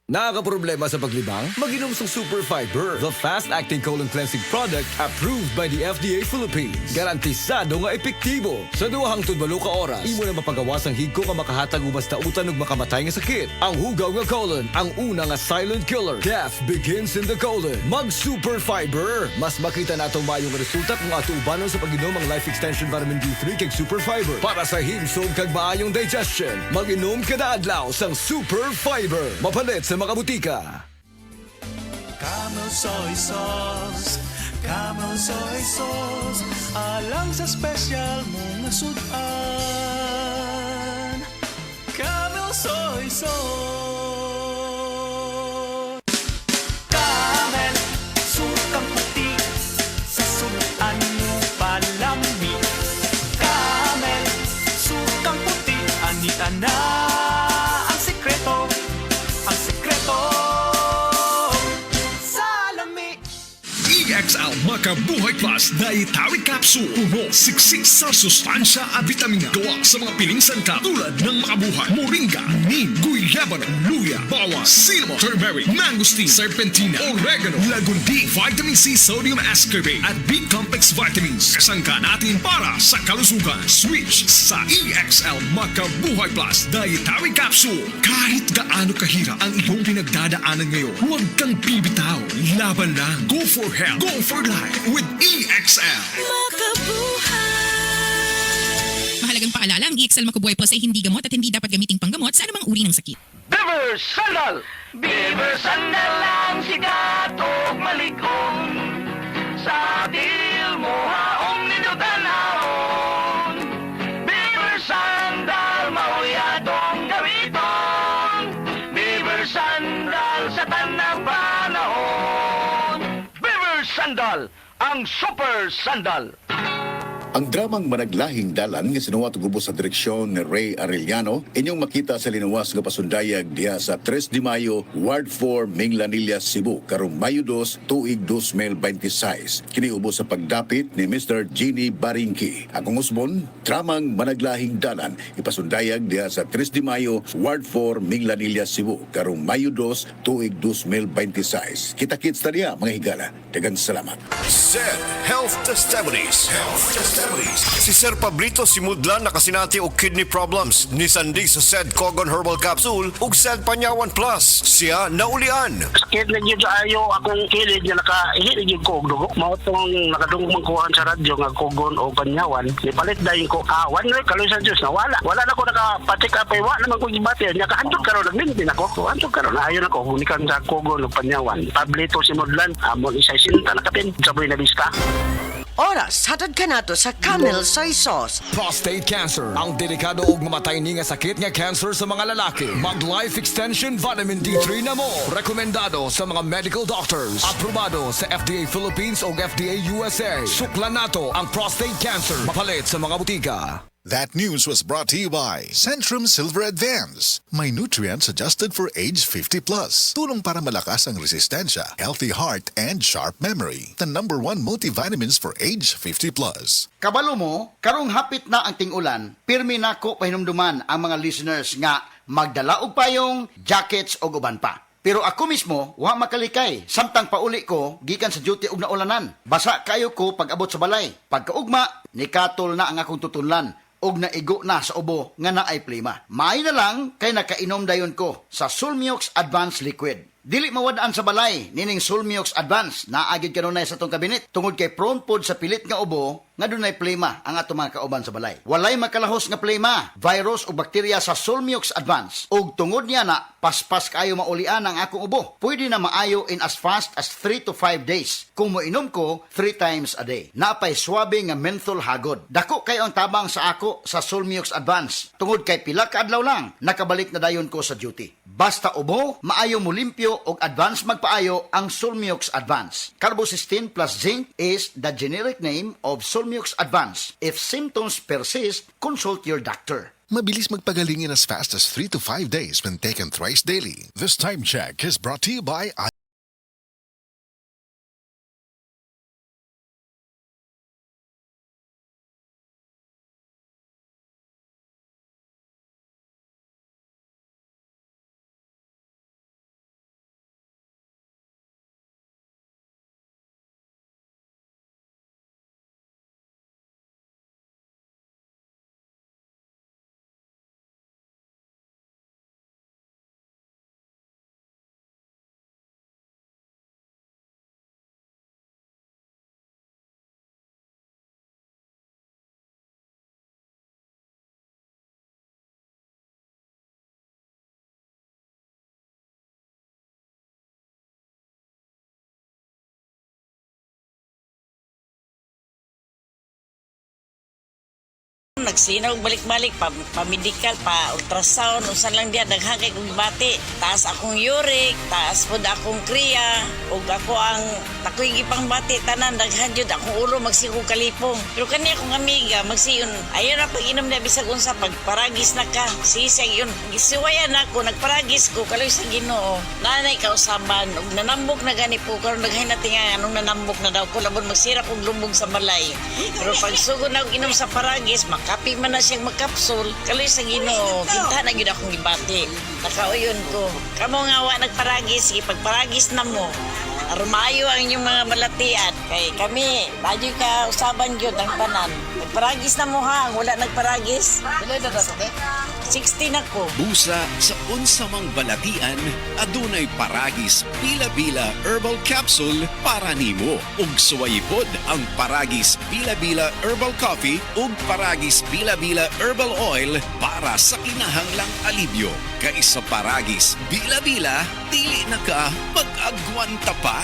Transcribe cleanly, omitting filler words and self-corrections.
Nakakaproblema sa paglibang? Mag-inom sa Super Fiber, the fast-acting colon cleansing product approved by the FDA Philippines. Garantisado nga epektibo. Sa duwahang tudbalo ka oras, imo na mapagawas ang higko nga makahatag og basta utan ug makamatay nga sakit. Ang hugaw nga colon, ang una nga silent killer. Death begins in the colon. Mag-Super Fiber. Mas makita natong mayong resulta kung ato ubanon sa pag-inom ang Life Extension Vitamin D3 kag Super Fiber. Para sa himsog kag maayong digestion, mag-inom kada adlaw sang Super Fiber. Mapalit sa mga butika. Camel soy sauce, Camel soy sauce, alang sa special mong sudan. Camel soy sauce. Camel, sukang puti, sa sudan mo palami. Camel, sukang puti, anita na ang sekreto. Ang sekreto sa lami. EXL Makabuhay Plus Dietary Capsule. Puno, siksik sa sustansya at vitamina. Gawa sa mga piling sangkap tulad ng makabuhay, moringa, neem, guyabano, luya, bawang, cinnamon, turmeric, mangosteen, serpentina, oregano, lagundi, vitamin C, sodium ascorbate at B-complex vitamins. Kasangka natin para sa kalusugan. Switch sa EXL Makabuhay Plus Dietary Capsule. Kahit gaano kahirap ang iyong pinagdadaanan ngayon, huwag kang bibitaw. Laban lang. Go for health. Go for life with EXL. Mahalagang paalala, ang EXL Makabuhay Plus ay hindi gamot at hindi dapat gamiting panggamot sa anumang uri ng sakit. Beaver Sandal! Beaver Sandal ang sikat o malikong. Sa dil mo haong ninutanahon. Beaver Sandal, mauyadong gamiton. Beaver Sandal sa tanang panahon. Beaver Sandal, ang super sandal. Ang dramang Managlahing Dalan nga sinuwat og ubos sa direksyon ni Ray Arellano inyong makita sa linawas nga pasundayag diha sa 3 de Mayo, Ward 4, Minglanilla, Cebu karong Mayo 2, tuig 2026. Kini ubos sa pagdapit ni Mr. Jeannie Baringki. Akong usbon, dramang Managlahing Dalan ipasundayag diha sa 3 de Mayo, Ward 4, Minglanilla, Cebu karong Mayo 2, tuig 2026. Kita-kits ta diha mga higala. Daghang salamat. SED Health Testimonies. Si Sir Pablito Simudlan nakasinati og kidney problems ni sandig sa SED Cogon Herbal Capsule ug SED Panyawan Plus. Siya naulian. Sakit na yun ayo akong kilid nga nakahilig yung ko og dugo. Mao tong nakadungog kuhaan sa radyo nga Cogon o Panyawan. Ipalit dayon ko awan na kaloy sa Dios na wala. Wala na ko nakapatik up ay wa naman ko gibati. Nya kahandog karon nagmintin ako. Handog karon ayo na ko unikan sa Cogon o Panyawan. Pablito Simudlan amon isa sinta nakatin sa Buena Vista. Oras, hatod ka nato sa Camel Soy Sauce. Prostate cancer, ang delikado ug mamatay ni nga sakit nga cancer sa mga lalaki. Mag Life Extension Vitamin D3 na mo. Rekomendado sa mga medical doctors. Aprobado sa FDA Philippines ug FDA USA. Suklan nato ang prostate cancer. Mapalit sa mga butika. That news was brought to you by Centrum Silver Advance. May nutrients adjusted for age 50 plus. Tulong para malakas ang resistensya, healthy heart, and sharp memory. The #1 multivitamins for age 50 plus. Kabalo mo, karong hapit na ang ting-ulan, pirmi nako pahinumduman ang mga listeners nga magdala og payong, jackets o uban pa. Pero ako mismo, wa makalikay. Samtang pauli ko, gikan sa duty og naulanan. Basa kayo ko pag abot sa balay. Pagkaugma, nikatol na ang akong tutunlan. Og naigo na sa ubo nga naay plima. Maay na lang kay nakainom dayon ko sa Sulmiox Advanced Liquid. Dili mawadaan sa balay, nining Sulmiox Advance, naagid kanunay sa tong kabinet, tungod kay prone pod sa pilit nga ubo, nga dunay plema ang ato mga kauban sa balay. Walay makalahos nga plema, virus o bakterya sa Sulmiox Advance. Ug tungod niya na, paspas kayo maulian ang akong ubo. Pwede na maayo in as fast as 3 to 5 days. Kung moinom ko, 3 times a day. Napay swabe nga menthol hagod. Dako kayo ang tabang sa ako sa Sulmiox Advance. Tungod kay pila ka adlaw lang, nakabalik na dayon ko sa duty. Basta ubo, maayo mo limpyo og advance magpaayo ang Sulmiox Advance. Carbocysteine plus zinc is the generic name of Sulmiox Advance. If symptoms persist, consult your doctor. Mabilis magpagaling in as fast as 3 to 5 days when taken thrice daily. This time check is brought to you by Nagsinog balik-balik pa-medical, pa-ultrasound, usan lang diya daghan kay kong bati. Taas akong uric, taas pod akong kriya, ug ako ang takoy gipang bati tanan daghan jud akong ulo magsigog kalipong. Pero kani akong amiga magsiyon, ayon na pag-inom na bisag unsa pagparagis na ka. Sisig yun, gisuwayan ako, nagparagis ko kaloy sa Ginoo. Nanay kausaban ug nanambok na gani po karon daghay na tinga anong nanambok na daw ko labon magsira kog lumbog sa balay. Pero pag sugod na og inom sa paragis, kapi man na siyang magkapsul, kaloy sa Ginoo, kinta na yun akong ibati. Nakauyon ko. Kamo nga wa nagparagis, sige pagparagis na mo. Armayo ang inyong mga malatian. Kay kami, radyo ka usaban yun ang tanan. Nagparagis na mo ha, wala nagparagis. 16 ako. Busa sa unsamang balatian, adunay paragis Bila-Bila Herbal Capsule para nimo. Ug suwayipod ang paragis Bila-Bila Herbal Coffee ug paragis Bila-Bila Herbal Oil para sa kinahanglang alibyo. Kay sa paragis Bila-Bila, dili na ka mag-agwanta pa.